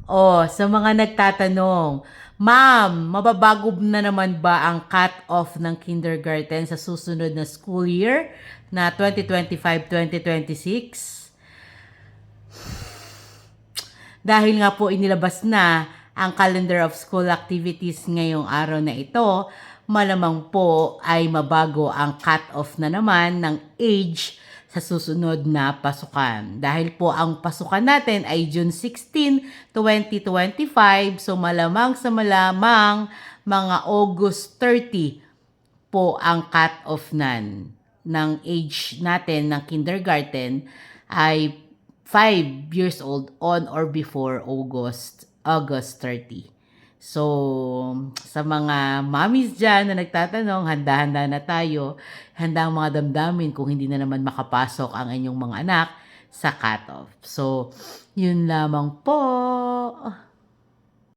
Oh, sa mga nagtatanong, Ma'am, mababago na naman ba ang cut-off ng kindergarten sa susunod na school year na 2025-2026? Dahil nga po inilabas na ang calendar of school activities ngayong araw na ito, malamang po ay mabago ang cut-off na naman ng age sa susunod na pasukan. Dahil po ang pasukan natin ay June 16, 2025, so malamang sa malamang mga August 30 po ang cut-off ng age natin ng kindergarten ay 5 years old on or before August 30. So, sa mga mommies dyan na nagtatanong, handa-handa na tayo. Handa ang mga damdamin kung hindi na naman makapasok ang inyong mga anak sa cut-off. So, yun lamang po.